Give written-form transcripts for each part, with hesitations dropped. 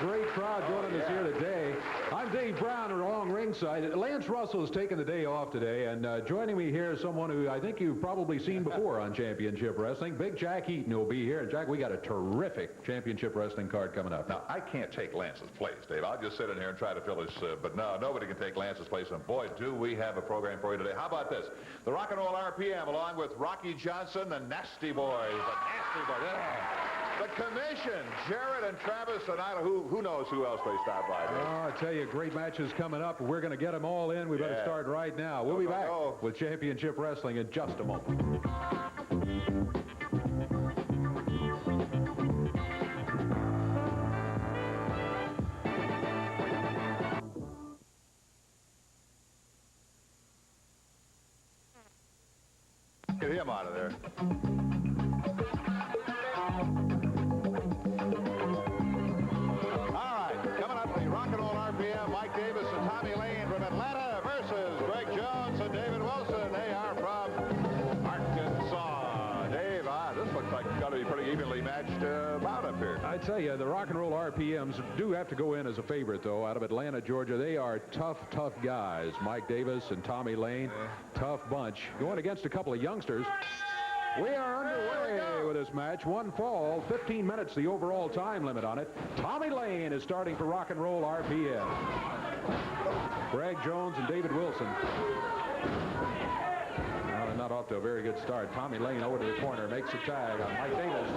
great crowd joining us here today. I'm Dave Brown along ringside. Lance Russell has taken the day off today, and joining me here is someone who I think you've probably seen before on Championship Wrestling. Big Jack Eaton will be here. And Jack, we got a terrific Championship Wrestling card coming up. Now, I can't take Lance's place, Dave. I'll just sit in here and try to fill his, but no, nobody can take Lance's place, and boy, do we have a program for you today. How about this? The Rock and Roll RPM, along with Rocky Johnson, the Nasty Boys, the Commission, Jared and Travis, and who knows who else may stop by. Oh, I tell you, great matches coming up. We're going to get them all in. We better start right now. We'll be back with Championship Wrestling in just a moment. Get him out of there. Mike Davis and Tommy Lane from Atlanta versus Greg Jones and David Wilson. They are from Arkansas. Dave, this looks like it's got to be pretty evenly matched bout up here. I tell you, the Rock and Roll RPMs do have to go in as a favorite, though, out of Atlanta, Georgia. They are tough guys. Mike Davis and Tommy Lane, tough bunch. Going against a couple of youngsters. We are underway with this match. One fall, 15 minutes, the overall time limit on it. Tommy Lane is starting for Rock and Roll RPM. Greg Jones and David Wilson. Well, they're not off to a very good start. Tommy Lane over to the corner, makes a tag on Mike Davis.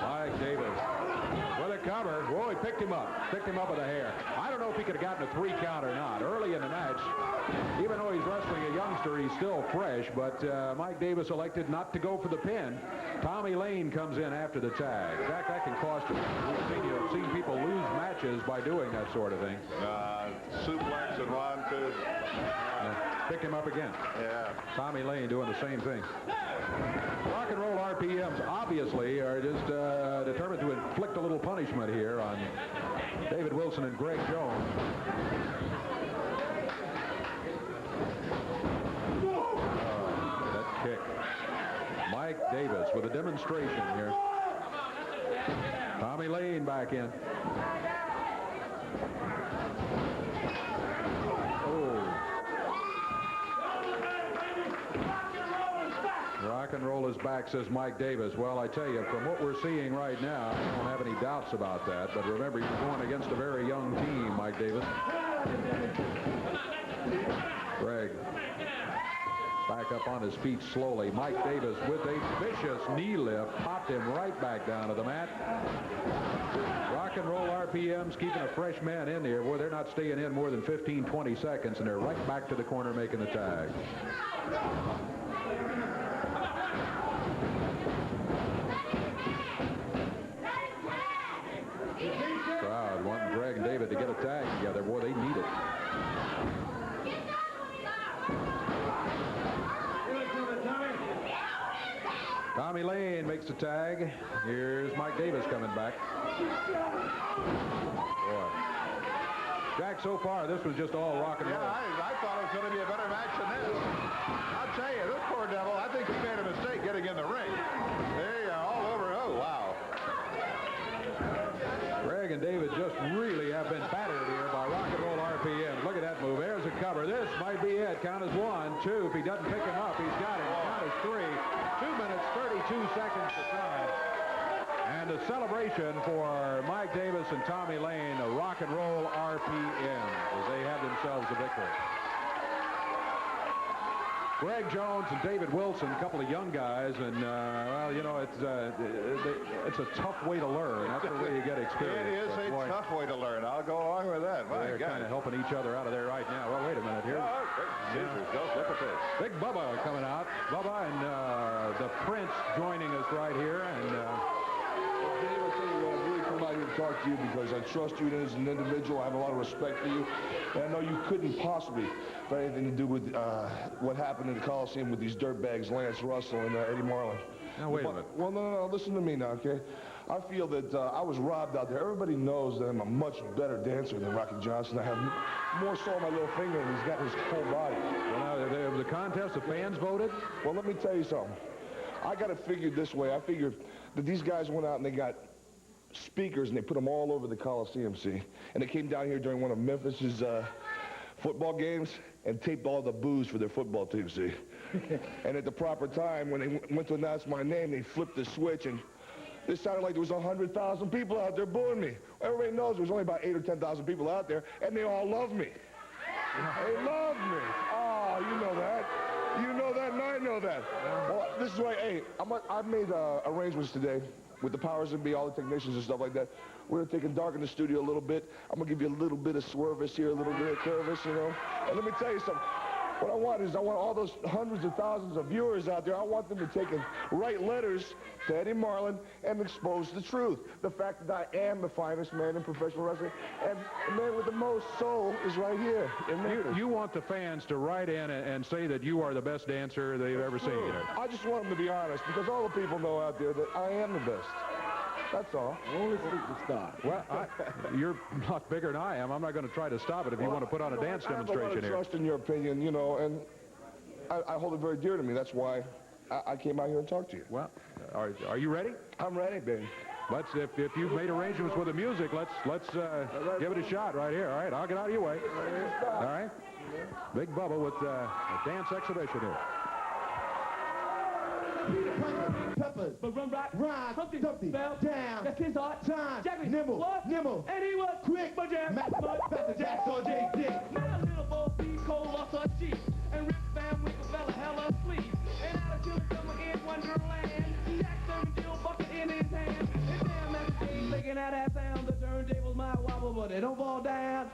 Mike Davis with a cover. Whoa, he picked him up with a hair. I don't know if he could have gotten a 3 count or not. Early in the match, even though he's wrestling a youngster, he's still fresh, but Mike Davis elected not to go for the pin. Tommy Lane comes in after the tag. Jack, that can cost you. We've seen people lose matches by doing that sort of thing. Suplex and 1, 2. Picked him up again. Yeah. Tommy Lane doing the same thing. Rock and Roll RPMs obviously are just determined to inflict a little punishment here on David Wilson and Greg Jones. That kick. Mike Davis with a demonstration here. Tommy Lane back in. Rock and roll is back, says Mike Davis. Well, I tell you, from what we're seeing right now, I don't have any doubts about that. But remember, you're going against a very young team, Mike Davis. Greg back up on his feet slowly. Mike Davis with a vicious knee lift, popped him right back down to the mat. Rock and Roll RPM's keeping a fresh man in here. Boy, they're not staying in more than 15, 20 seconds, and they're right back to the corner making the tag. Crowd wanting Greg and David to get a tag together. Boy, they need it. Tommy Lane makes the tag. Here's Mike Davis coming back. Boy. Jack, so far, this was just all rock and roll. Yeah, I thought it was going to be a better match than this. I'll tell you, this poor devil, I think he made a mistake getting in the ring. They are all over. Oh, wow. Greg and David just really have been battered here by Rock and Roll RPM. Look at that move. There's a cover. This might be it. Count is 1, 2. If he doesn't pick him up, he's got him. Count is 3. 2 minutes, 32 seconds to time. And a celebration for Mike Davis and Tommy Lane, the Rock and Roll RPM, as they have themselves a victory. Greg Jones and David Wilson, a couple of young guys, and, well, you know, it's a tough way to learn. That's the way you get experience. It is a tough way to learn. I'll go along with that. They're kind of helping each other out of there right now. Well, wait a minute here. Just look at this. Big Bubba coming out. Bubba and the Prince joining us right here. And Dave, I'll tell you what, I'm really coming out here to talk to you because I trust you as an individual. I have a lot of respect for you. And I know you couldn't possibly have anything to do with what happened in the Coliseum with these dirtbags, Lance Russell and Eddie Marlin. Now, wait a minute. Well, no, listen to me now, okay? I feel that I was robbed out there. Everybody knows that I'm a much better dancer than Rocky Johnson. I have more soul on my little finger than he's got in his whole body. Well, now, the contest, the fans voted? Well, let me tell you something. I got it figured this way. I figured that these guys went out and they got speakers and they put them all over the Coliseum, see? And they came down here during one of Memphis's football games and taped all the boos for their football team, see? And at the proper time, when they went to announce my name, they flipped the switch and it sounded like there was 100,000 people out there booing me. Everybody knows there was only about 8,000 or 10,000 people out there, and they all love me. They love me. Oh, you know that. You know that, and I know that. Well, this is why, hey, I've made arrangements today with the powers that be, all the technicians and stuff like that. We're going to take and darken the studio a little bit. I'm going to give you a little bit of swervis here, a little bit of curvis, you know. And let me tell you something. What I want is I want all those hundreds of thousands of viewers out there, I want them to take and write letters to Eddie Marlin and expose the truth. The fact that I am the finest man in professional wrestling, and the man with the most soul is right here in Memphis. You want the fans to write in and say that you are the best dancer they've ever seen. I just want them to be honest, because all the people know out there that I am the best. That's all. Only superstar. Well, you're not bigger than I am. I'm not going to try to stop it if you want to put on a dance demonstration I have a lot of here. trust in your opinion, you know, and I hold it very dear to me. That's why I came out here and talked to you. Well, are you ready? I'm ready, baby. Let's, if you've made arrangements with the music, let's give it a shot right here. All right, I'll get out of your way. All right. Big Bubba with a dance exhibition here. Peppers, but run right, rhyme, Humpty, fell down, that's his art, time, Jackie, nimble, and he was quick, but Jack, Master Jack, saw J. Dick. My little boy, Steve Cole lost her sheep, and Rick Van Winkle fell a hella asleep, and out of children summer in Wonderland, Jack serving Jill bucket in his hand, and damn that stage making out that sound, the turntables might wobble, but they don't fall down.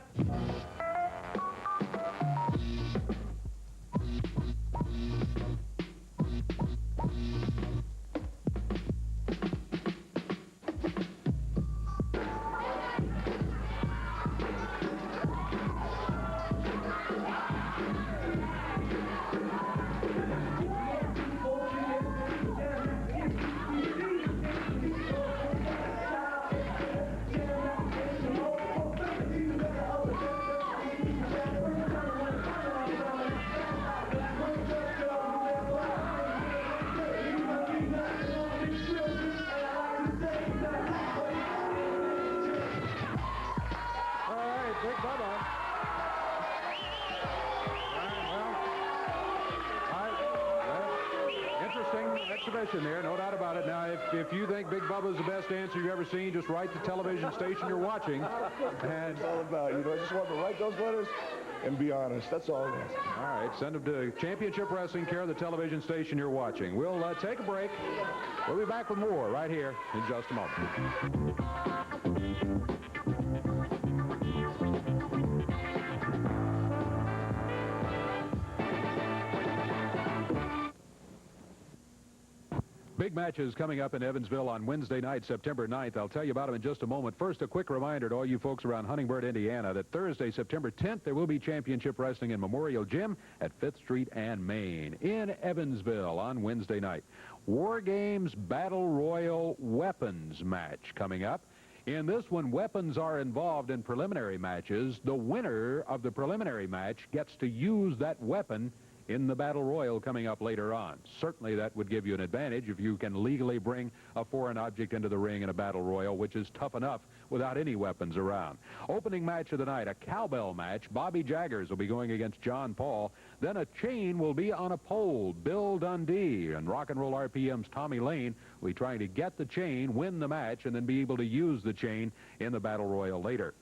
Exhibition there, no doubt about it. Now, if you think Big Bubba's the best dancer you've ever seen, just write the television station you're watching. And it's all about, you know, I just want to write those letters and be honest. That's all it is. All right, send them to Championship Wrestling, care of the television station you're watching. We'll take a break. We'll be back with more right here in just a moment. Big matches coming up in Evansville on Wednesday night, September 9th. I'll tell you about them in just a moment. First, a quick reminder to all you folks around Huntingburg, Indiana, that Thursday, September 10th, there will be championship wrestling in Memorial Gym at 5th Street and Main in Evansville on Wednesday night. War Games Battle Royal Weapons match coming up. In this one, weapons are involved in preliminary matches. The winner of the preliminary match gets to use that weapon in the Battle Royal coming up later on. Certainly that would give you an advantage if you can legally bring a foreign object into the ring in a Battle Royal, which is tough enough without any weapons around. Opening match of the night, a cowbell match. Bobby Jaggers will be going against John Paul. Then a chain will be on a pole. Bill Dundee and Rock and Roll RPM's Tommy Lane will be trying to get the chain, win the match, and then be able to use the chain in the Battle Royal later.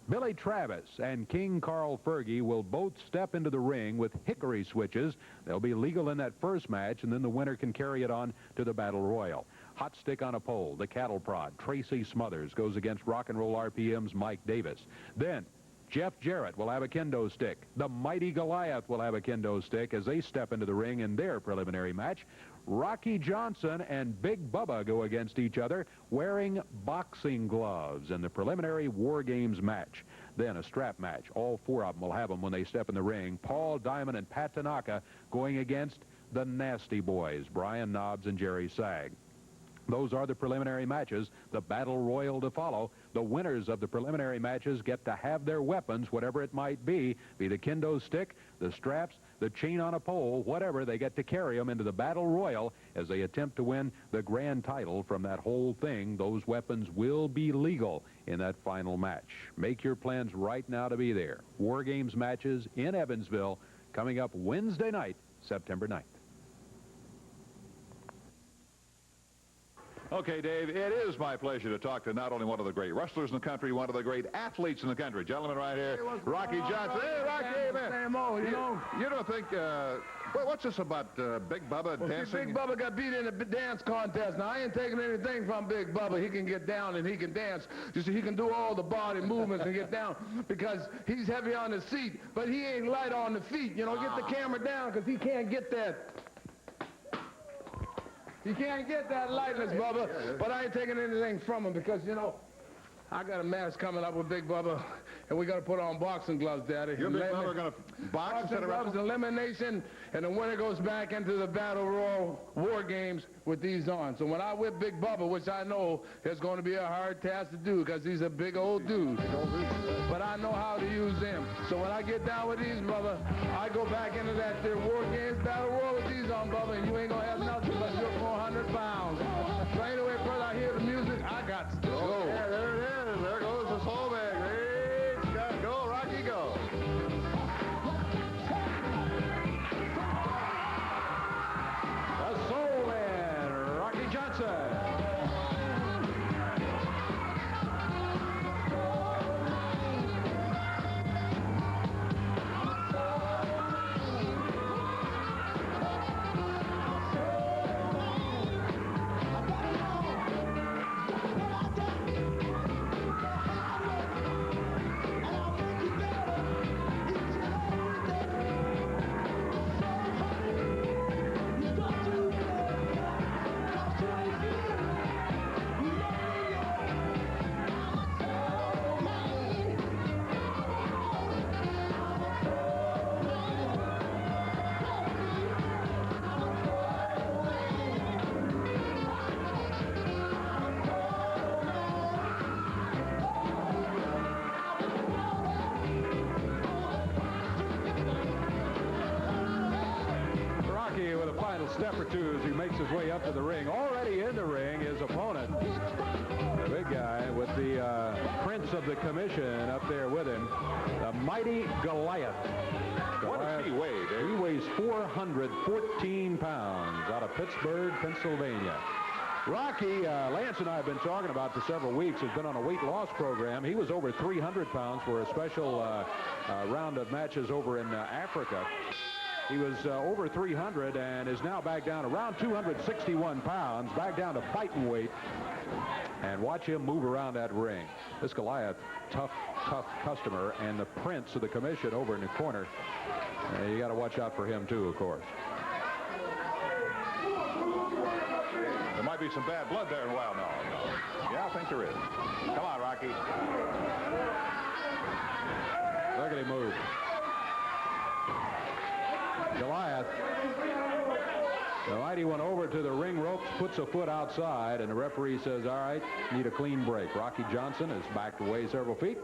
Billy Travis and King Carl Fergie will both step into the ring with hickory switches. They'll be legal in that first match, and then the winner can carry it on to the Battle Royal. Hot stick on a pole, the cattle prod. Tracy Smothers goes against Rock and Roll RPM's Mike Davis. Then Jeff Jarrett will have a kendo stick. The Mighty Goliath will have a kendo stick as they step into the ring in their preliminary match. Rocky Johnson and Big Bubba go against each other wearing boxing gloves in the preliminary War Games match. Then a strap match. All four of them will have them when they step in the ring. Paul Diamond and Pat Tanaka going against the Nasty Boys, Brian Knobs and Jerry Sag. Those are the preliminary matches, the battle royal to follow. The winners of the preliminary matches get to have their weapons, whatever it might be the kendo stick, the straps, the chain on a pole, whatever. They get to carry them into the battle royal as they attempt to win the grand title from that whole thing. Those weapons will be legal in that final match. Make your plans right now to be there. War Games matches in Evansville coming up Wednesday night, September 9th. Okay, Dave, it is my pleasure to talk to not only one of the great wrestlers in the country, one of the great athletes in the country. Gentlemen right here, Rocky Johnson. Hey, Rocky, man. Same old, You don't think, what's this about Big Bubba dancing? Big Bubba got beat in a dance contest. Now, I ain't taking anything from Big Bubba. He can get down and he can dance. You see, he can do all the body movements and get down because he's heavy on his seat, but he ain't light on the feet. You know, get the camera down because he can't get that. He can't get that lightness, Bubba, but I ain't taking anything from him because, you know, I got a match coming up with Big Bubba, and we got to put on boxing gloves, Daddy. You and Big Bubba are going to box instead of gloves, elimination, and the winner goes back into the Battle Royal War Games with these on. So when I whip Big Bubba, which I know is going to be a hard task to do because he's a big old dude, but I know how to use them. So when I get down with these, Bubba, I go back into that there War Games Battle Royal with these on, Bubba, and you ain't going to have nothing but your 400 pounds. So anyway, brother, I hear the music, I got to go. Yeah, there it is. There goes the soul bag. Hey, go, Rocky, go. The Soul Man, Rocky Johnson. With a final step or two as he makes his way up to the ring. Already in the ring, his opponent, the big guy with the Prince of the Commission up there with him, the mighty Goliath. What does he weigh, Dave? He weighs 414 pounds out of Pittsburgh, Pennsylvania. Rocky, Lance and I have been talking about for several weeks, has been on a weight loss program. He was over 300 pounds for a special round of matches over in Africa. He was over 300 and is now back down around 261 pounds, back down to fighting weight. And watch him move around that ring. This Goliath, tough customer, and the Prince of the Commission over in the corner. You got to watch out for him, too, of course. There might be some bad blood there in a while. No. Yeah, I think there is. Come on, Rocky. Look at him move. Goliath, the mighty one, over to the ring ropes, puts a foot outside, and the referee says, all right, need a clean break. Rocky Johnson is backed away several feet,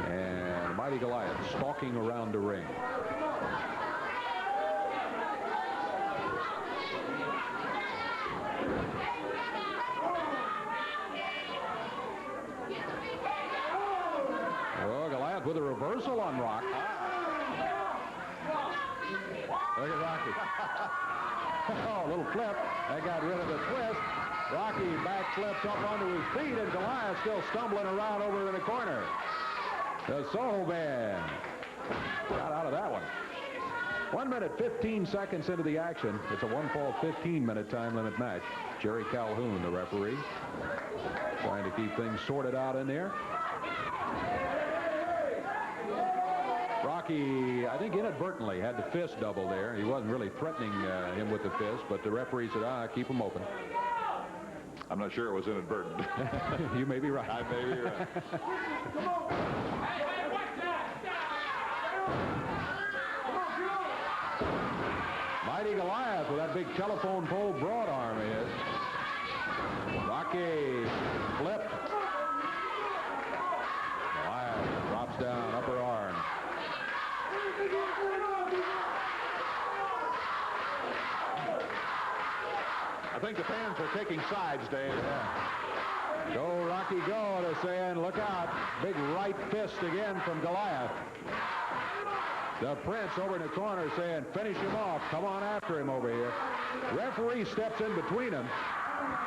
and the mighty Goliath stalking around the ring. Oh, Goliath with a reversal on Rock. Look at Rocky. Oh, a little flip. That got rid of the twist. Rocky back flips up onto his feet, and Goliath still stumbling around over in the corner. The Soul Man got out of that one. 1 minute, 15 seconds into the action. It's a one-fall, 15-minute time limit match. Jerry Calhoun, the referee, trying to keep things sorted out in there. Rocky, I think inadvertently, had the fist double there. He wasn't really threatening him with the fist, but the referee said, keep him open. I'm not sure it was inadvertent. You may be right. I may be right. Mighty Goliath with that big telephone pole broad arm he is. Rocky flipped. Goliath drops down, upper arm. I think the fans are taking sides, Dave. Yeah. Go, Rocky, go, they're saying. Look out. Big right fist again from Goliath. The Prince over in the corner saying, finish him off. Come on after him over here. Referee steps in between them.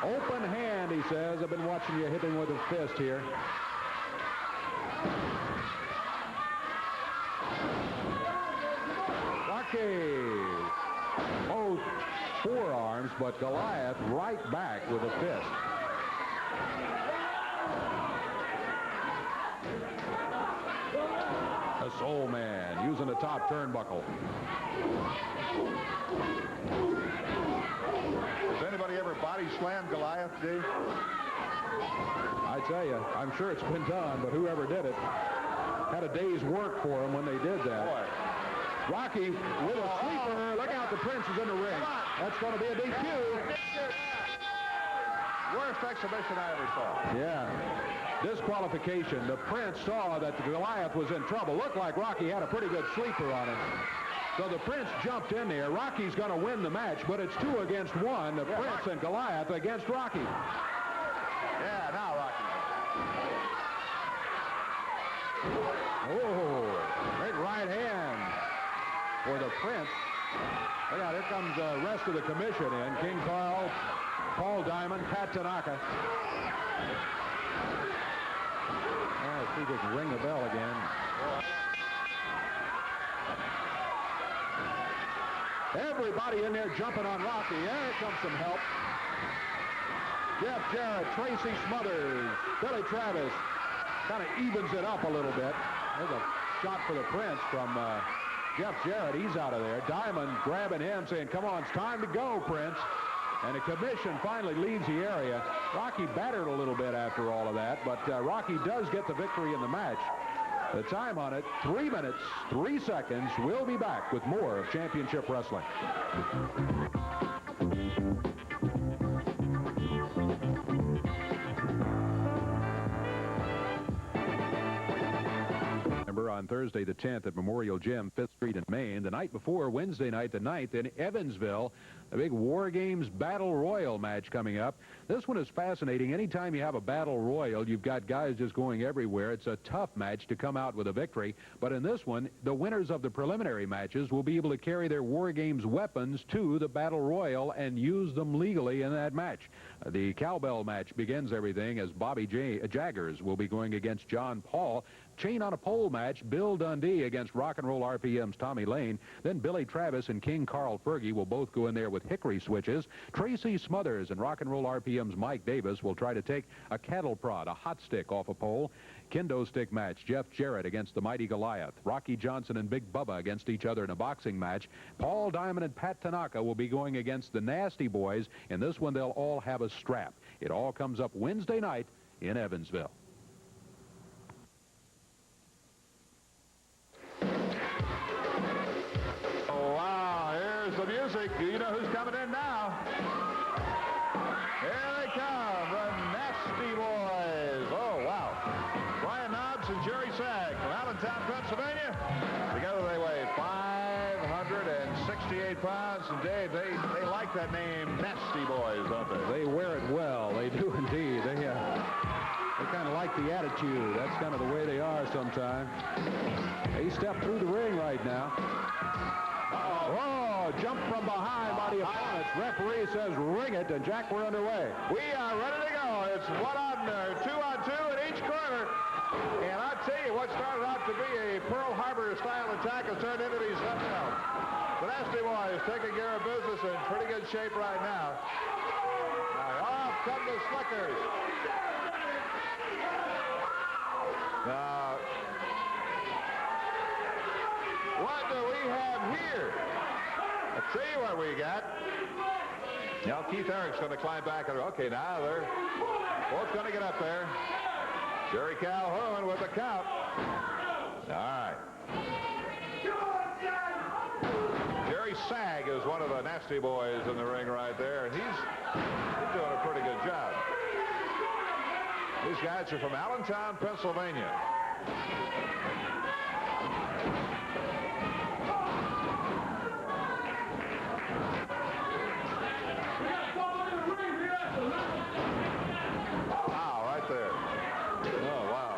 Open hand, he says. I've been watching you hit him with a fist here. Rocky. Both forearms, but Goliath right back with a fist. The Soul Man using the top turnbuckle. Has anybody ever body slammed Goliath, Dave? I tell you, I'm sure it's been done, but whoever did it had a day's work for him when they did that. Boy. Rocky with a sleeper. Look out, the Prince is in the ring. That's going to be a DQ. Worst exhibition I ever saw. Yeah. Disqualification. The Prince saw that the Goliath was in trouble. Looked like Rocky had a pretty good sleeper on him. So the Prince jumped in there. Rocky's going to win the match, but it's 2 against 1. The Prince and Goliath against Rocky. Yeah, now Rocky. Oh, great right hand for the Prince. Look out, here comes the rest of the commission in. King Carl, Paul Diamond, Pat Tanaka. Let's see if we can ring the bell again. Everybody in there jumping on Rocky. There comes some help. Jeff Jarrett, Tracy Smothers, Billy Travis. Kind of evens it up a little bit. There's a shot for the Prince from Jeff Jarrett. He's out of there. Diamond grabbing him, saying, come on, it's time to go, Prince. And the commission finally leaves the area. Rocky battered a little bit after all of that, but Rocky does get the victory in the match. The time on it, 3 minutes, 3 seconds. We'll be back with more of Championship Wrestling. On Thursday the 10th at Memorial Gym, 5th Street in Maine. The night before, Wednesday night the 9th in Evansville, a big War Games Battle Royal match coming up. This one is fascinating. Anytime you have a Battle Royal, you've got guys just going everywhere. It's a tough match to come out with a victory. But in this one, the winners of the preliminary matches will be able to carry their War Games weapons to the Battle Royal and use them legally in that match. The cowbell match begins everything as Bobby Jaggers will be going against John Paul. Chain on a pole match, Bill Dundee against Rock and Roll RPM's Tommy Lane. Then Billy Travis and King Carl Fergie will both go in there with hickory switches. Tracy Smothers and Rock and Roll RPM's Mike Davis will try to take a cattle prod, a hot stick off a pole. Kendo stick match, Jeff Jarrett against the mighty Goliath. Rocky Johnson and Big Bubba against each other in a boxing match. Paul Diamond and Pat Tanaka will be going against the Nasty Boys. In this one, they'll all have a strap. It all comes up Wednesday night in Evansville. The music. You know who's coming in now? Here they come, the Nasty Boys. Oh, wow. Brian Knobs and Jerry Sag from Allentown, Pennsylvania. Together they weigh 568 pounds. And Dave, they like that name, Nasty Boys, don't they? They wear it well. They do indeed. They kind of like the attitude. That's kind of the way they are sometimes. They step through the ring right now. Oh, jump from behind by the opponents. Referee says ring it, and Jack, we're underway. We are ready to go. It's 2 on 2 in each corner. And I tell you, what started out to be a Pearl Harbor style attack has turned into be something else. The Nasty Boys taking care of business in pretty good shape right now. Off come the Slickers. Now, what do we have here? Let's see what we got. Now Keith Eric's going to climb back. Okay, now they're both going to get up there. Jerry Calhoun with the count. All right. Jerry Sag is one of the Nasty Boys in the ring right there, and he's doing a pretty good job. These guys are from Allentown, Pennsylvania. Wow, right there. Oh, wow.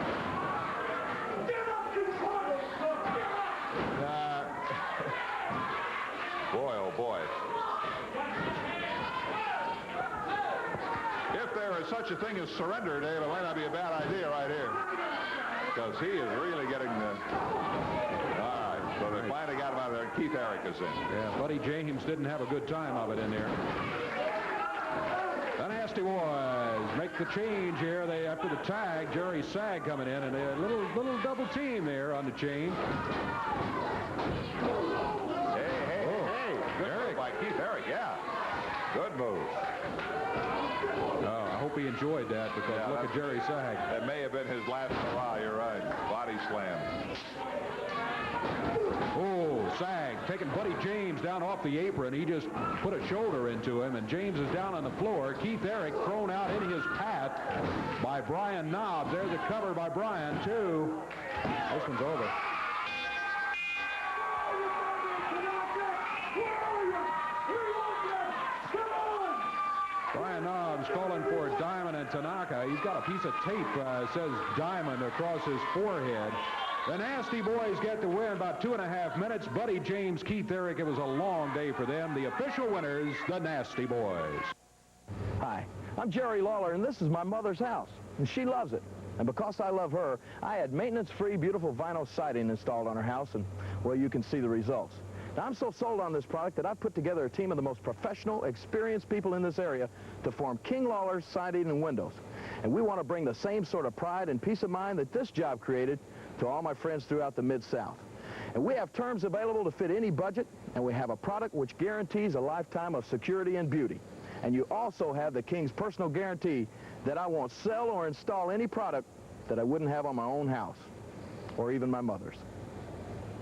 Boy, oh, boy. If there is such a thing as surrender, Dave, it might not be a bad idea right here. Because he is really getting the... All right, so they finally got him out of there. Keith Eric is in. Yeah, Buddy James didn't have a good time of it in there. The Nasty Boys make the change here. They, after the tag, Jerry Sag coming in, and a little double team there on the chain. Hey. Good move by Keith Eric, yeah. Good move. I hope he enjoyed that, because look at Jerry Sag. That may have been his last hurrah, you're right. Body slam. Oh, Sag taking Buddy James down off the apron. He just put a shoulder into him, and James is down on the floor. Keith Eric thrown out in his path by Brian Knobs. There's a cover by Brian, too. This one's over. Brian Knobs calling for Diamond and Tanaka. He's got a piece of tape says Diamond across his forehead. The Nasty Boys get the win, about 2.5 minutes. Buddy James, Keith Eric, it was a long day for them. The official winners, the Nasty Boys. Hi, I'm Jerry Lawler, and this is my mother's house, and she loves it. And because I love her, I had maintenance-free, beautiful vinyl siding installed on her house, and, well, you can see the results. Now, I'm so sold on this product that I've put together a team of the most professional, experienced people in this area to form King Lawler's Siding and Windows. And we want to bring the same sort of pride and peace of mind that this job created to all my friends throughout the Mid-South. And we have terms available to fit any budget, and we have a product which guarantees a lifetime of security and beauty. And you also have the King's personal guarantee that I won't sell or install any product that I wouldn't have on my own house, or even my mother's.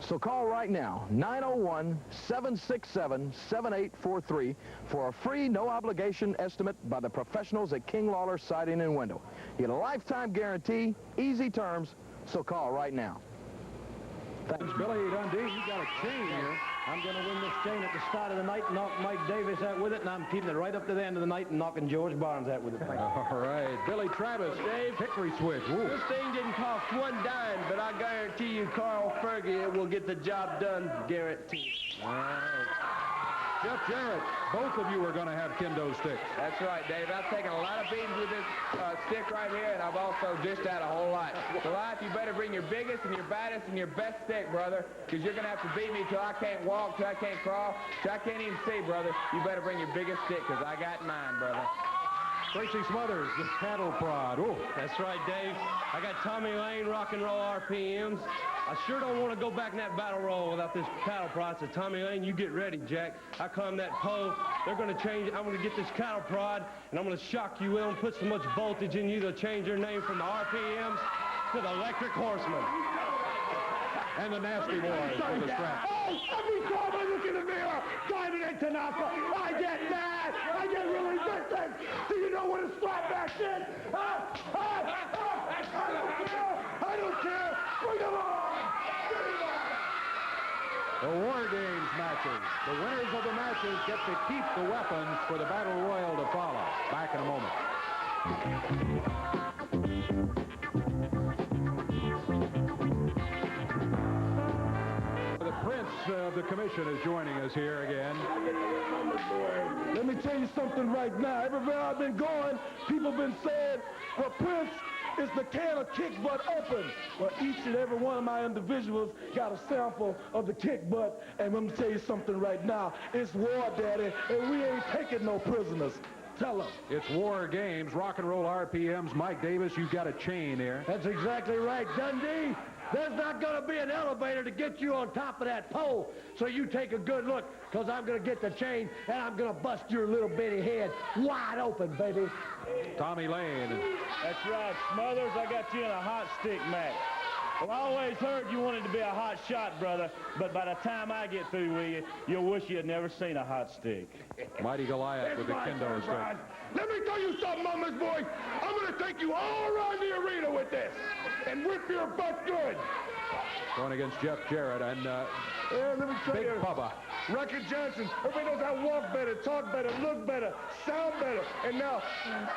So call right now, 901-767-7843 for a free, no-obligation estimate by the professionals at King Lawler Siding and Window. You get a lifetime guarantee, easy terms, so call right now. Thanks, Billy Dundee. You got a chain here. I'm going to win this chain at the start of the night, knock Mike Davis out with it, and I'm keeping it right up to the end of the night and knocking George Barnes out with it. All right. Billy Travis, Dave, hickory switch. Ooh. This thing didn't cost one dime, but I guarantee you Carl Fergie will get the job done, guaranteed. All right. Jeff Jarrett, both of you are going to have kendo sticks. That's right, Dave. I've taken a lot of beatings with this stick right here, and I've also dished out a whole lot. So, Life, you better bring your biggest and your baddest and your best stick, brother, because you're going to have to beat me till I can't walk, till I can't crawl, till I can't even see, brother. You better bring your biggest stick, because I got mine, brother. Tracy Smothers, the cattle prod. Ooh. That's right, Dave. I got Tommy Lane, rock and roll RPMs. I sure don't want to go back in that battle roll without this cattle prod. So Tommy Lane, you get ready, Jack. I climb that pole. They're going to change. I'm going to get this cattle prod, and I'm going to shock you with them, put so much voltage in you, they'll change your name from the RPMs to the Electric Horseman. And the Nasty Boys with the strap. Oh, every time I look in the mirror, Diamond and Tanaka, I get mad. I get really distant. Do you know what a slapback is? I don't care. Bring them on. The War Games matches. The winners of the matches get to keep the weapons for the Battle Royal to follow. Back in a moment. The Prince of the Commission is joining us here again. Let me tell you something right now. Everywhere I've been going, people have been saying, well, Prince is the can of kick butt open. Well, each and every one of my individuals got a sample of the kick butt. And let me tell you something right now. It's war, Daddy, and we ain't taking no prisoners. Tell them. It's War Games, rock and roll RPMs. Mike Davis, you've got a chain there. That's exactly right, Dundee. There's not going to be an elevator to get you on top of that pole. So you take a good look, because I'm going to get the chain, and I'm going to bust your little bitty head wide open, baby. Tommy Lane. That's right, Smothers. I got you in a hot stick match. Well, I always heard you wanted to be a hot shot, brother, but by the time I get through with you, you'll wish you had never seen a hot stick. Mighty Goliath with the kendo stick. Let me tell you something, Mama's boy. I'm going to take you all around the arena with this and whip your butt good. Going against Jeff Jarrett and Let me tell Big you. Bubba. Rocky Johnson, everybody knows I walk better, talk better, look better, sound better. And now,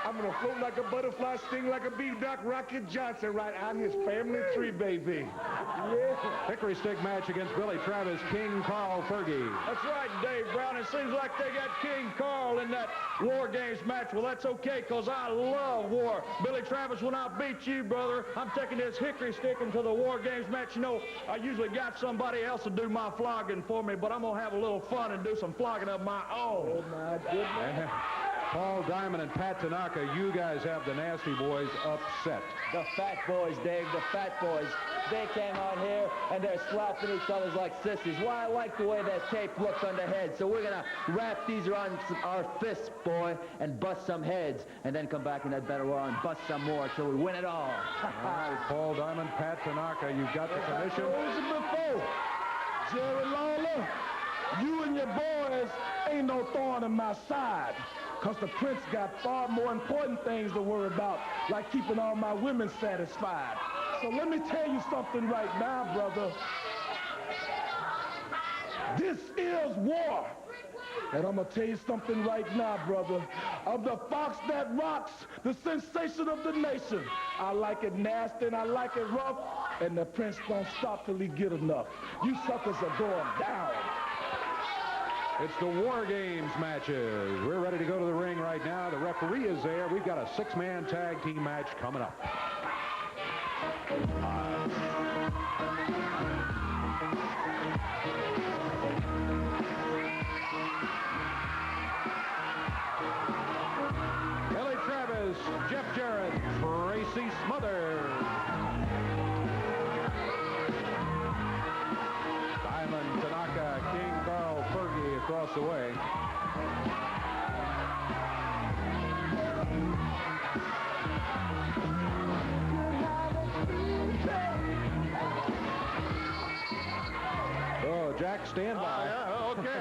I'm going to float like a butterfly, sting like a bee, Doc Rocky Johnson, right on his family tree, baby. Yeah. Hickory stick match against Billy Travis, King Carl Fergie. That's right, Dave Brown. It seems like they got King Carl in that War Games match. Well, that's okay, because I love war. Billy Travis, when I beat you, brother, I'm taking this hickory stick into the War Games match. You know, I usually got somebody else to do my flogging for me, but I'm going to have a little fun and do some flogging of my own. Oh, my goodness. Paul Diamond and Pat Tanaka, you guys have the Nasty Boys upset. The Fat Boys, Dave, the Fat Boys. They came out here and they're slapping each other like sissies. Well, I like the way that tape looks on the head, so we're going to wrap these around our fists, boy, and bust some heads, and then come back in that battle royal and bust some more till we win it all. All right, Paul Diamond, Pat Tanaka, you've got the commission. Before, Jerry Lawler, you and your boys ain't no thorn in my side. Because the Prince got far more important things to worry about, like keeping all my women satisfied. So let me tell you something right now, brother. This is war. And I'm going to tell you something right now, brother. I'm the fox that rocks, the sensation of the nation. I like it nasty and I like it rough, and the Prince don't stop till he get enough. You suckers are going down. It's the War Games matches. We're ready to go to the ring right now. The referee is there. We've got a six-man tag team match coming up. Billy Travis, Jeff Jarrett, Tracy Smothers. Diamond, Tanaka, King Carl Fergie across the way. Oh, Jack, stand by. Okay.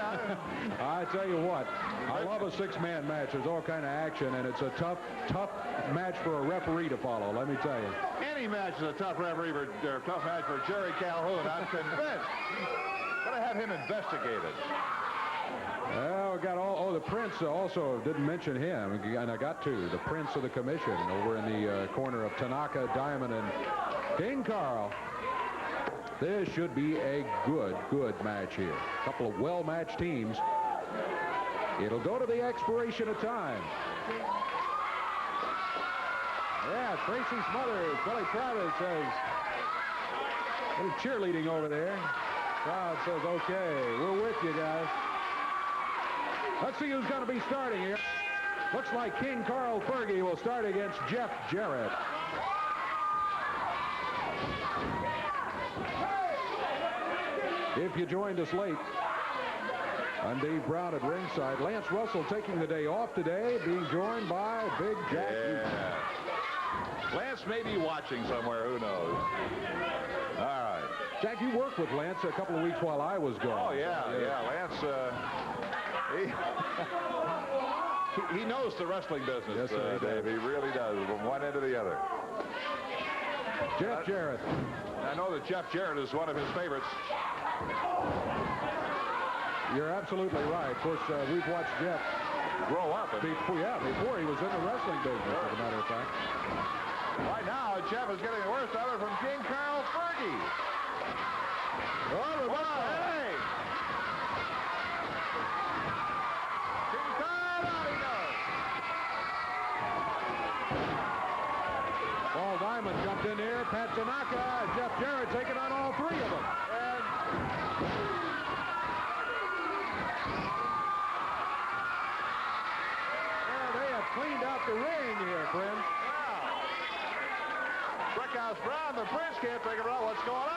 I tell you what, I love a six-man match. There's all kind of action, and it's a tough match for a referee to follow, let me tell you. Any match is a tough referee or tough match for Jerry Calhoun. I'm convinced. Gotta have him investigated. Well, we got the Prince also didn't mention him, and I got to. The Prince of the Commission over in the corner of Tanaka, Diamond, and King Carl. This should be a good match here. A couple of well-matched teams. It'll go to the expiration of time. Yeah, Tracy Smothers, Billy Travis says, a little cheerleading over there. Crowd says, okay, we're with you guys. Let's see who's going to be starting here. Looks like King Carl Fergie will start against Jeff Jarrett. If you joined us late, I'm Dave Brown at ringside. Lance Russell taking the day off today, being joined by Big Jack. Yeah. Lance may be watching somewhere, who knows. All right. Jack, you worked with Lance a couple of weeks while I was gone. Oh, yeah. Lance, he knows the wrestling business, Yes, Dave. He really does, from one end to the other. Jeff Jarrett. I know that Jeff Jarrett is one of his favorites. You're absolutely right. Of course, we've watched Jeff Grow up. before he was in the wrestling business, as a matter of fact. Right now, Jeff is getting the worst of it from King Carl Fergie. Oh, hey! King Carl, out he goes. Paul Diamond jumped in there. Pat Tanaka, Jeff Jarrett taking on all three of them. They have cleaned out the ring here, friends. Wow. Brickhouse Brown, the Prince can't figure out what's going on.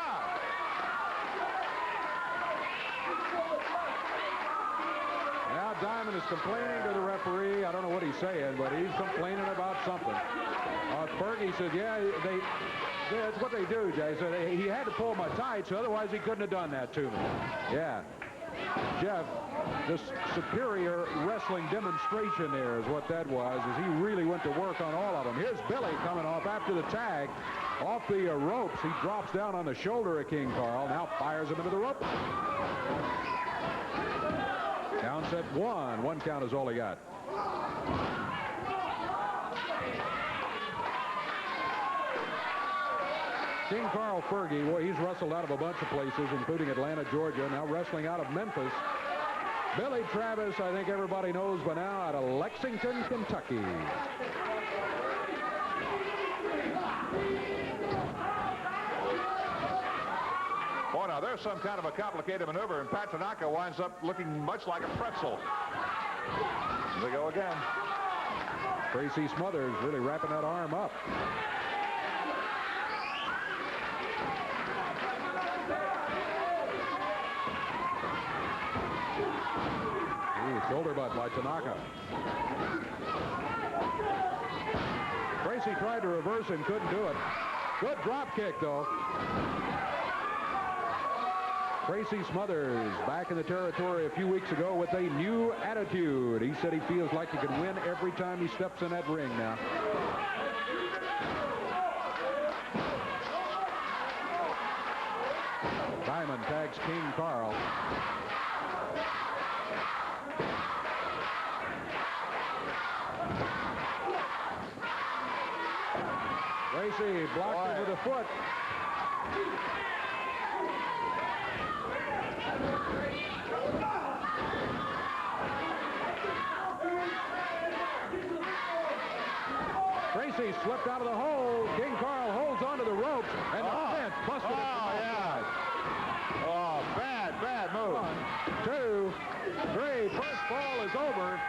Now Now Diamond is complaining to the referee. I don't know what he's saying, but he's complaining about something. Fergie said, yeah, that's what they do, Jay. So he had to pull my tights, so otherwise he couldn't have done that to me. Yeah. Jeff, this superior wrestling demonstration there is what that was, as he really went to work on all of them. Here's Billy coming off after the tag. Off the ropes, he drops down on the shoulder of King Carl. Now fires him into the rope. Counts at one. One count is all he got. King Carl Fergie, well, he's wrestled out of a bunch of places, including Atlanta, Georgia, now wrestling out of Memphis. Billy Travis, I think everybody knows by now, out of Lexington, Kentucky. Oh, now there's some kind of a complicated maneuver, and Pat Tanaka winds up looking much like a pretzel. Here we go again. Tracy Smothers really wrapping that arm up. Ooh, shoulder butt by Tanaka. Tracy tried to reverse and couldn't do it. Good drop kick, though. Tracy Smothers back in the territory a few weeks ago with a new attitude. He said he feels like he can win every time he steps in that ring now. Diamond tags King Carl. Tracy blocked him with a foot. Tracy slipped out of the hole. King Carl holds onto the ropes, and the fence busted it. Oh, bad move. 1, 2, 3. First fall is over.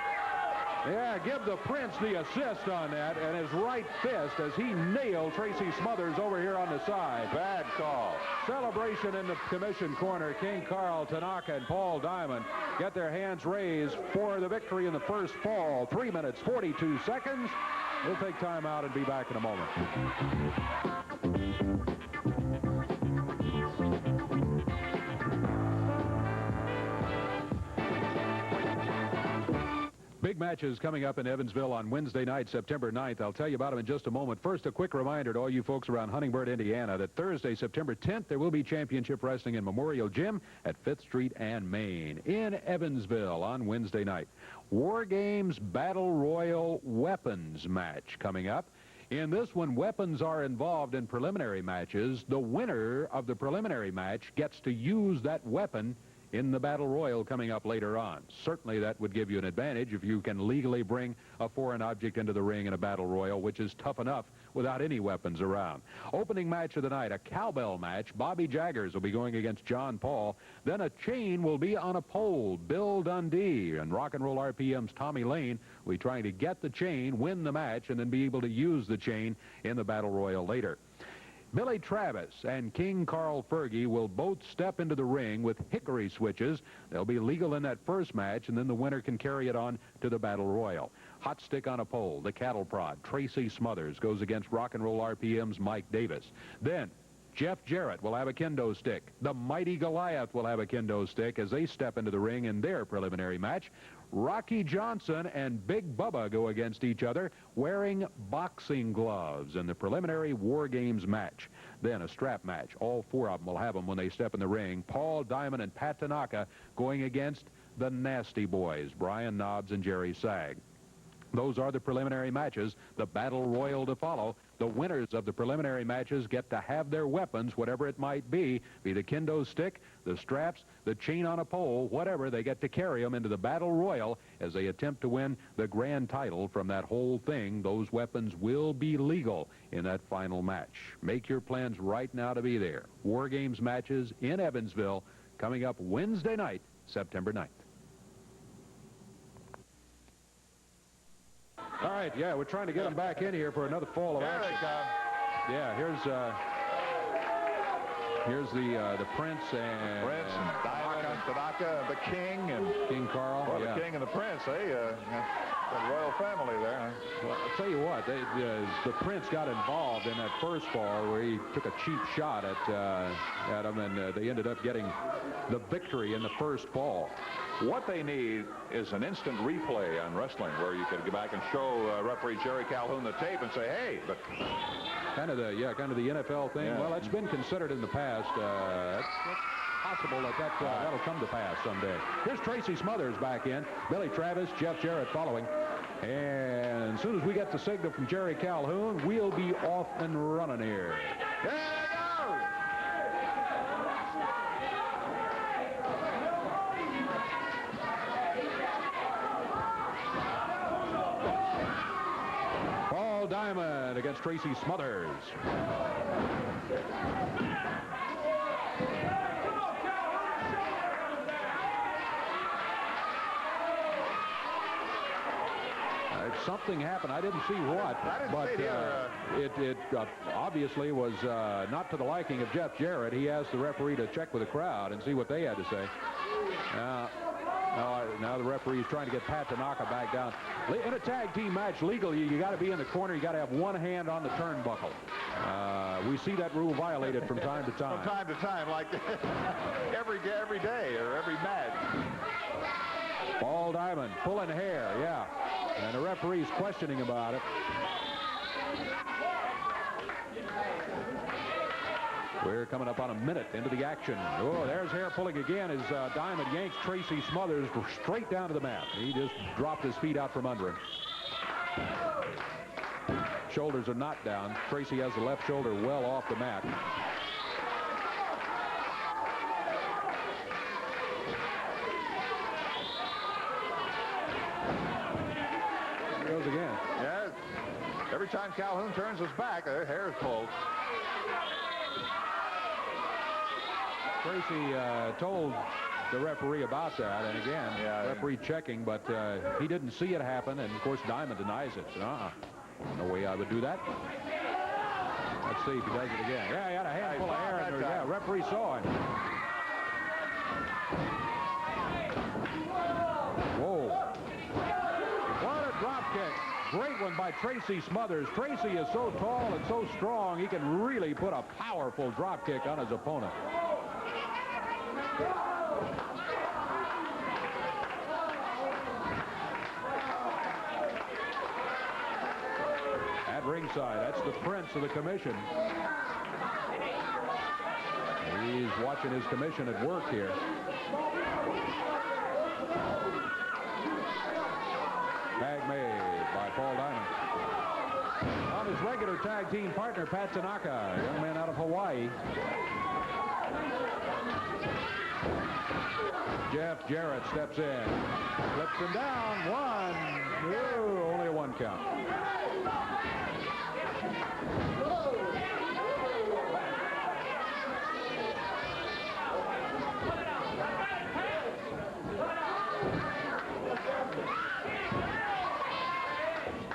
Yeah, give the Prince the assist on that, and his right fist as he nailed Tracy Smothers over here on the side. Bad call. Celebration in the commission corner. King Carl, Tanaka, and Paul Diamond get their hands raised for the victory in the first fall. 3 minutes, 42 seconds. We'll take time out and be back in a moment. Big matches coming up in Evansville on Wednesday night, September 9th. I'll tell you about them in just a moment. First, a quick reminder to all you folks around Huntingburg, Indiana, that Thursday, September 10th, there will be championship wrestling in Memorial Gym at 5th Street and Main in Evansville on Wednesday night. War Games Battle Royal Weapons match coming up. In this one, weapons are involved in preliminary matches. The winner of the preliminary match gets to use that weapon in the Battle Royal coming up later on. Certainly that would give you an advantage if you can legally bring a foreign object into the ring in a Battle Royal, which is tough enough without any weapons around. Opening match of the night, a cowbell match. Bobby Jaggers will be going against John Paul. Then a chain will be on a pole. Bill Dundee and Rock and Roll RPM's Tommy Lane will be trying to get the chain, win the match, and then be able to use the chain in the Battle Royal later. Billy Travis and King Carl Fergie will both step into the ring with hickory switches. They'll be legal in that first match, and then the winner can carry it on to the Battle Royal. Hot stick on a pole, the cattle prod. Tracy Smothers goes against Rock and Roll RPM's Mike Davis. Then Jeff Jarrett will have a kendo stick. The Mighty Goliath will have a kendo stick as they step into the ring in their preliminary match. Rocky Johnson and Big Bubba go against each other wearing boxing gloves in the preliminary War Games match. Then a strap match. All four of them will have them when they step in the ring. Paul Diamond and Pat Tanaka going against the Nasty Boys, Brian Knobs and Jerry Sag. Those are the preliminary matches. The Battle Royal to follow. The winners of the preliminary matches get to have their weapons, whatever it might be the kendo stick, the straps, the chain on a pole, whatever. They get to carry them into the Battle Royal as they attempt to win the grand title from that whole thing. Those weapons will be legal in that final match. Make your plans right now to be there. War Games matches in Evansville coming up Wednesday night, September 9th. All right, yeah, we're trying to get them back in here for another fall of action. Yeah, here's the Prince and Diamond and Tanaka, the King, and King Carl. well, yeah. the King and the Prince. The royal family there. Well, I'll tell you what, the Prince got involved in that first fall where he took a cheap shot at him, and they ended up getting the victory in the first fall. What they need is an instant replay on wrestling where you could go back and show referee Jerry Calhoun the tape and say, hey, but Kind of the NFL thing. Yeah. Well, that's been considered in the past. That's possible that'll come to pass someday. Here's Tracy Smothers back in. Billy Travis, Jeff Jarrett following. And as soon as we get the signal from Jerry Calhoun, we'll be off and running here. there they go! Paul Diamond against Tracy Smothers. Something happened. I didn't see what, I didn't but see it either. it obviously was not to the liking of Jeff Jarrett. He asked the referee to check with the crowd and see what they had to say. Now the referee is trying to get Pat Tanaka back down. In a tag team match, legally, you got to be in the corner. You got to have one hand on the turnbuckle. We see that rule violated from time to time. From time to time, like every day or every match. Paul Diamond pulling hair, yeah. And the referee's questioning about it. We're coming up on a minute into the action. Oh, there's hair pulling again as Diamond yanks Tracy Smothers straight down to the mat. He just dropped his feet out from under him. Shoulders are not down. Tracy has the left shoulder well off the mat. There goes again. Yeah. Every time Calhoun turns his back, their hair is pulled. Tracy told the referee about that, and again, referee checking, but he didn't see it happen, and of course Diamond denies it. No way I would do that. Let's see if he does it again. Yeah, he had a handful of hair in there. Yeah, referee saw him. Whoa. What a drop kick. Great one by Tracy Smothers. Tracy is so tall and so strong, he can really put a powerful drop kick on his opponent. At ringside, that's the Prince of the commission. He's watching his commission at work here. Tag made by Paul Diamond. On his regular tag team partner, Pat Tanaka, young man out of Hawaii. Jeff Jarrett steps in, flips him down. One. Ooh, only a one count.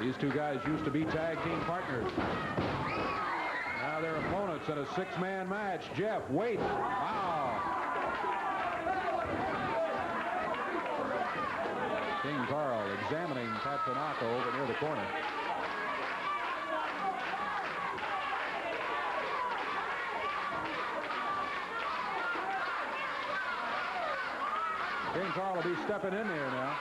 These two guys used to be tag team partners. Now they're opponents in a six-man match. Jeff waits. Wow. King Carl examining Pat Tanaka over near the corner. King Carl will be stepping in there now.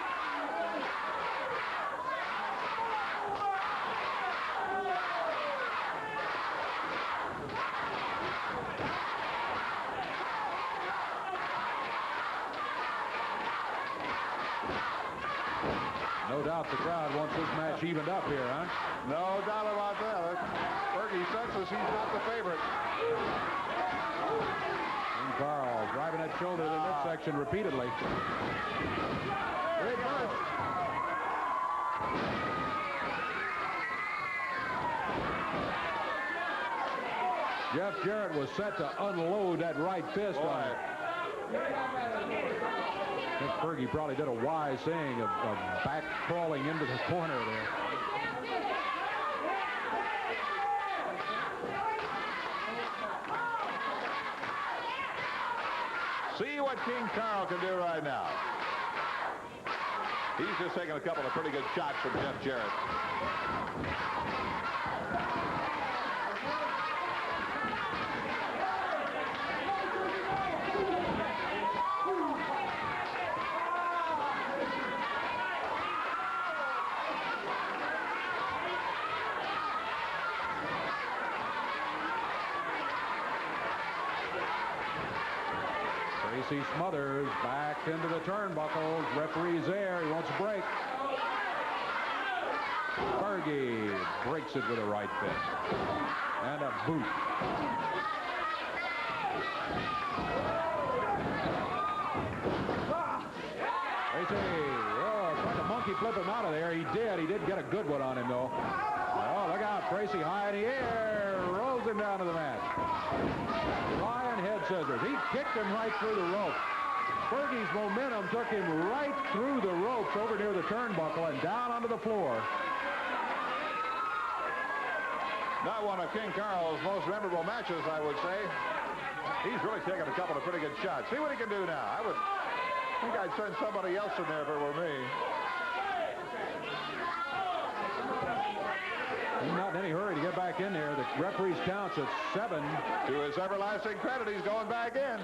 No doubt the crowd wants this match evened up here, huh? No doubt about that. Fergie senses he's not the favorite. King Carl driving that shoulder to the midsection repeatedly. Big burst. Jeff Jarrett was set to unload that right fist on it. I think Fergie probably did a wise thing of back crawling into the corner there. See what King Carl can do right now. He's just taking a couple of pretty good shots from Jeff Jarrett. Tracy Smothers back into the turnbuckles. Referee's there. He wants a break. Fergie breaks it with a right fist. And a boot. Tracy, trying to monkey flip him out of there. He did. He did get a good one on him, though. Oh, look out. Tracy high in the air. Rolls him down to the mat. Ryan head scissors. He kicked him right through the rope. Fergie's momentum took him right through the ropes over near the turnbuckle and down onto the floor. Not one of King Carl's most memorable matches, I would say. He's really taken a couple of pretty good shots. See what he can do now. I think I'd send somebody else in there if it were me. He's not in any hurry to get back in there. The referee's counts at 7. To his everlasting credit, he's going back in.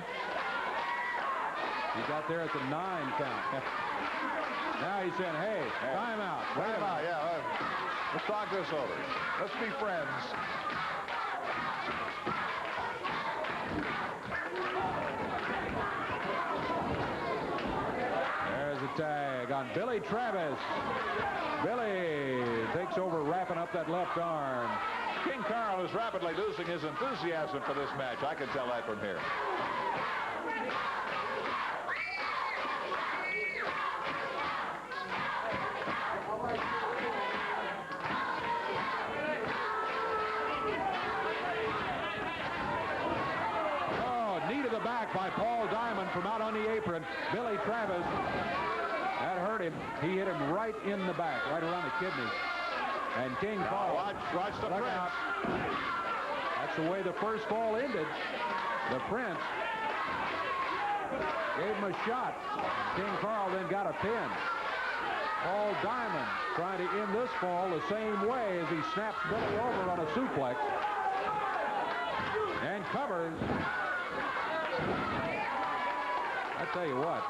He got there at the 9 count. Now he's saying, hey, timeout. Timeout, yeah. Let's talk this over. Let's be friends. There's a tag on Billy Travis. Billy takes over, wrapping up that left arm. King Carl is rapidly losing his enthusiasm for this match. I can tell that from here. By Paul Diamond from out on the apron. Billy Travis, that hurt him. He hit him right in the back, right around the kidney. And King Carl, watch the Prince. Out. That's the way the first fall ended. The Prince gave him a shot. King Carl then got a pin. Paul Diamond trying to end this fall the same way as he snaps Billy over on a suplex. And covers. I tell you what,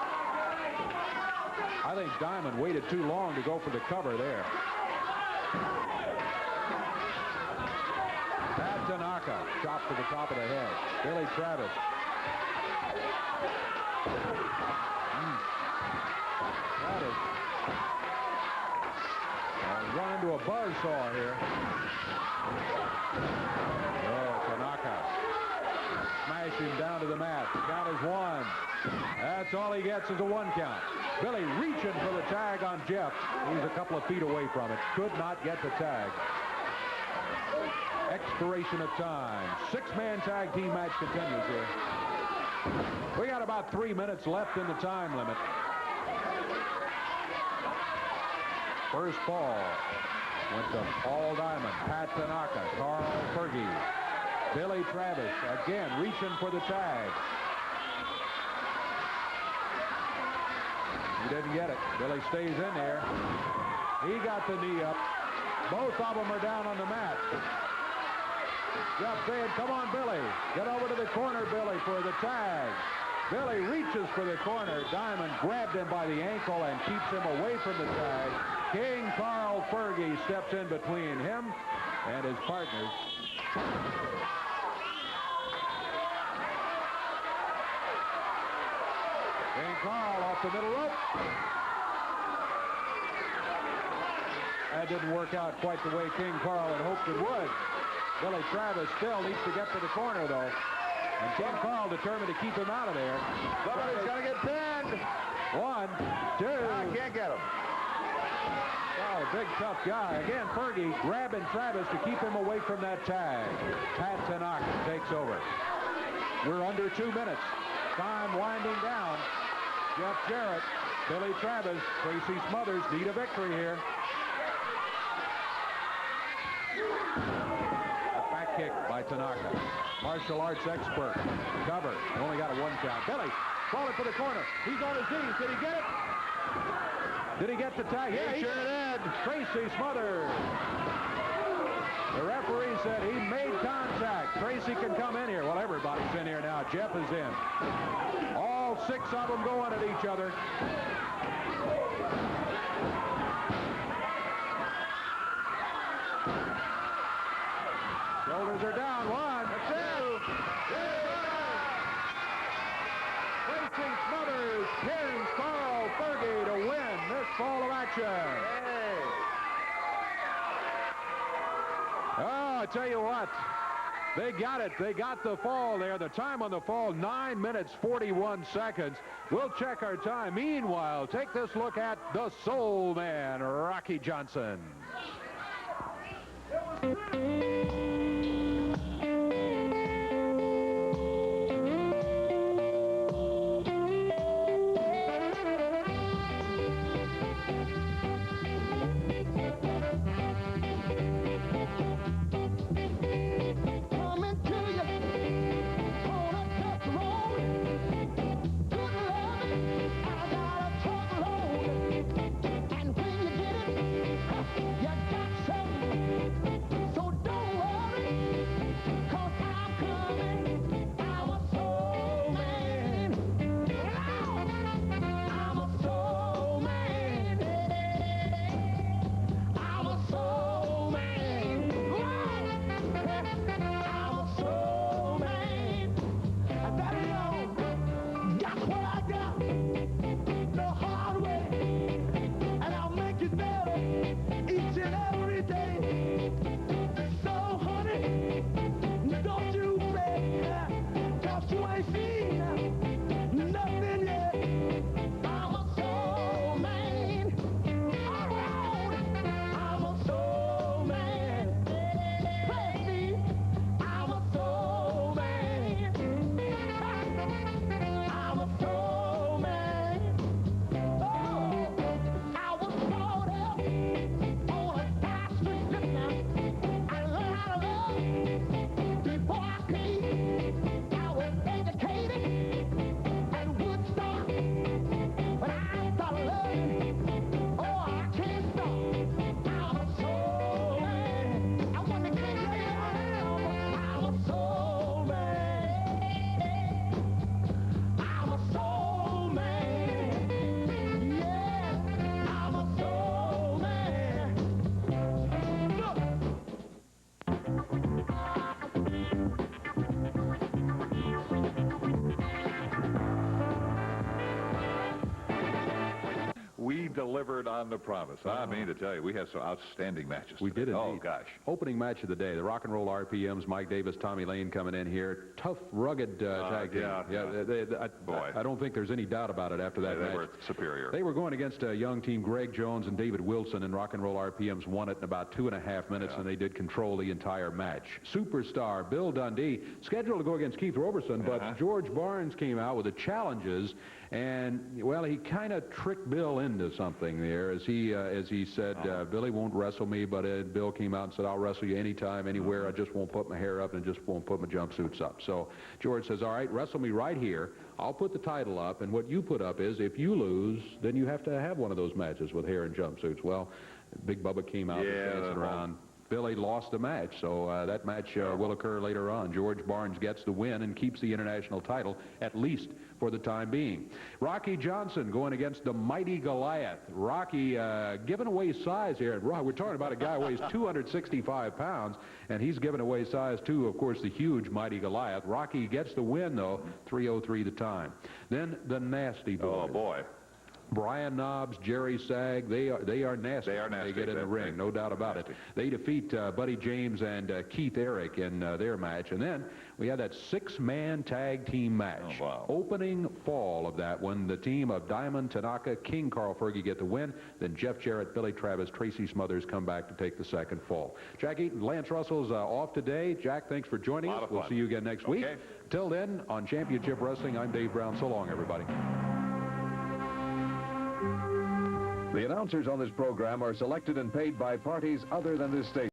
I think Diamond waited too long to go for the cover there. Pat Tanaka, chop to the top of the head. Billy Travis. That is run into a buzzsaw here. Oh, Tanaka. Smash him down to the mat. The count is 1. That's all he gets is a 1 count. Billy reaching for the tag on Jeff. He's a couple of feet away from it. Could not get the tag. Expiration of time. 6-man tag team match continues here. We got about 3 minutes left in the time limit. First ball went to Paul Diamond, Pat Tanaka, Carl Fergie. Billy Travis again reaching for the tag. He didn't get it. Billy stays in there. He got the knee up. Both of them are down on the mat. Jeff saying, come on, Billy. Get over to the corner, Billy, for the tag. Billy reaches for the corner. Diamond grabbed him by the ankle and keeps him away from the tag. King Carl Fergie steps in between him and his partners. King Carl off the middle rope. That didn't work out quite the way King Carl had hoped it would. Billy Travis still needs to get to the corner, though. And King Carl determined to keep him out of there. Somebody's going to get pinned. 1, 2. I can't get him. Oh, big tough guy. Again, Fergie grabbing Travis to keep him away from that tag. Pat Tanaka takes over. We're under 2 minutes. Time winding down. Jeff Jarrett, Billy Travis, Tracy Smothers need a victory here. A back kick by Tanaka. Martial arts expert. Cover. Only got a 1 count. Billy Ball it for the corner. He's on his knees. Did he get it? Did he get the tag? Yeah, he sure did. Tracy Smothers. The referee said he made contact. Tracy can come in here. Well, everybody's in here now. Jeff is in. All 6 of them going at each other. Shoulders are down. 1, 2. Tracy Smothers pins Carl Fergie to win this fall of action. Oh, I tell you what. They got it. They got the fall there. The time on the fall, 9 minutes, 41 seconds. We'll check our time. Meanwhile, take this look at the Soul Man, Rocky Johnson. Delivered on the promise. I mean to tell you, we had some outstanding matches. We did indeed. Oh, gosh. Opening match of the day, the Rock and Roll RPMs, Mike Davis, Tommy Lane coming in here. Tough, rugged tag team. Boy. I don't think there's any doubt about it after that match. They were superior. They were going against a young team, Greg Jones and David Wilson, and Rock and Roll RPMs won it in about 2.5 minutes, and they did control the entire match. Superstar Bill Dundee, scheduled to go against Keith Roberson, but George Barnes came out with the challenges, and, well, he kind of tricked Bill into something there, as he said, Billy won't wrestle me, but Bill came out and said, I'll wrestle you anytime, anywhere. I just won't put my hair up and just won't put my jumpsuits up. So George says, all right, wrestle me right here. I'll put the title up, and what you put up is if you lose, then you have to have one of those matches with hair and jumpsuits. Well, Big Bubba came out and dancing around. Billy lost the match, so that match will occur later on. George Barnes gets the win and keeps the international title, at least for the time being. Rocky Johnson going against the mighty Goliath. Rocky giving away size here. We're talking about a guy who weighs 265 pounds, and he's giving away size to, of course, the huge mighty Goliath. Rocky gets the win, though, 3:03 the time. Then the Nasty Boys. Oh, boy. Brian Knobs, Jerry Sag, they are nasty. They are nasty. They get in the ring, no doubt about it. They defeat Buddy James and Keith Eric in their match. And then we had that 6-man tag team match. Oh, wow. Opening fall of that one, the team of Diamond, Tanaka, King Carl Fergie get the win. Then Jeff Jarrett, Billy Travis, Tracy Smothers come back to take the second fall. Jack Eaton, Lance Russell's off today. Jack, thanks for joining us. We'll see you again next week. Till then, on Championship Wrestling, I'm Dave Brown. So long, everybody. The announcers on this program are selected and paid by parties other than this station.